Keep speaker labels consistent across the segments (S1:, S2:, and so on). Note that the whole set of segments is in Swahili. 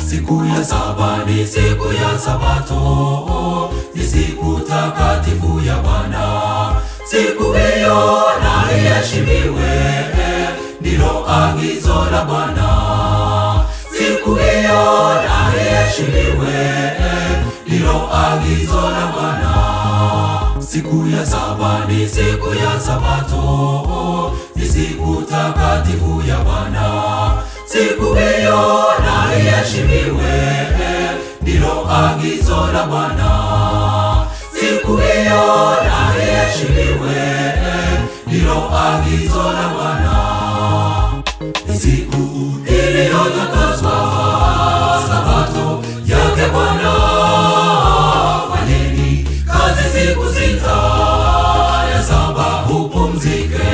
S1: Siku ya saba ni siku ya Sabato, ni siku takatifu ya Bwana. Siku hiyo na iheshimiwe, ndilo agizo la Bwana. Siku hiyo na iheshimiwe, ndilo agizo la Bwana. Siku ya saba ni siku ya Sabato, ni siku takatifu ya Bwana. Siku hiyo na iheshimiwe, ndilo agizo la Bwana. Siku hiyo na iheshimiwe, ndilo agizo la Bwana. Ni siku iliyotakaswa, Sabato yake Bwana. Fanyeni kazi siku sita, ya saba upumzike.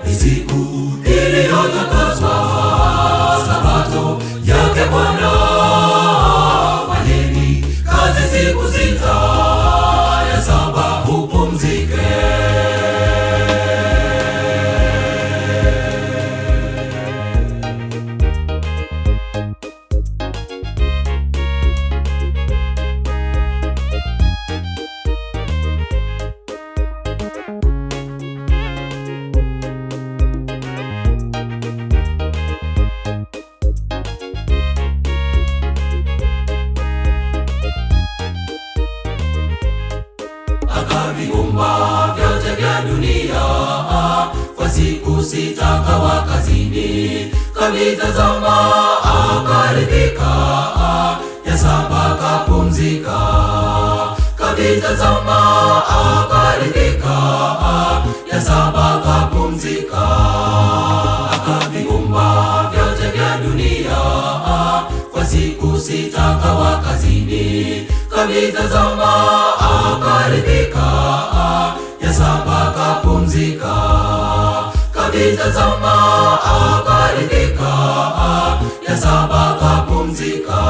S1: Ni siku iliyotakaswa, Sabato yake Bwana. Fanyeni kazi siku sita, ya saba upumzike. Akaviumba vyote vya dunia, kwa siku sita kawa kazini. Kavitazama akaridhika, ya saba kapumzika. Kavitazama akaridhika, ya saba kapumzika. Akaviumba vyote vya dunia, kwa siku sita kawa kazini. Kavitazama akaridhika, ya saba kapumzika. Kavitazama akaridhika, ya saba kapumzika.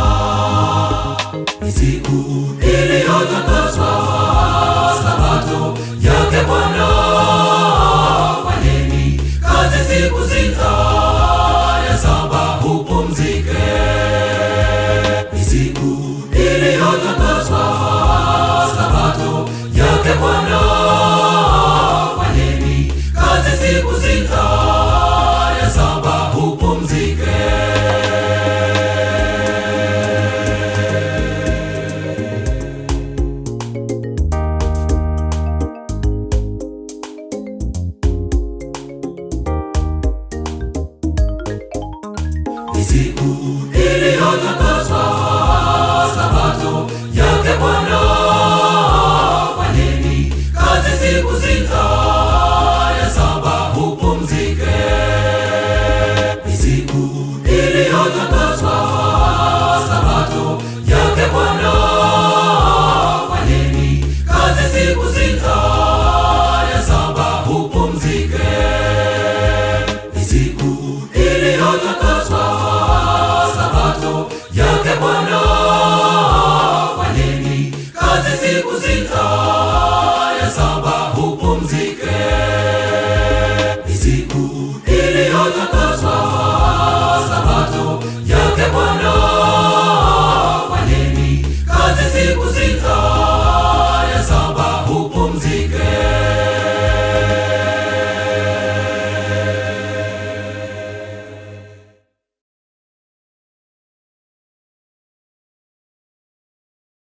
S1: Ni siku iliyotakaswa, Sabato yake Bwana. Fanyeni kazi siku sita, ya saba upumzike. Ni siku iliyotakaswa, Sabato yake Bwana. Fanyeni kazi siku sita, ya saba upumzike. Ni siku iliyotakaswa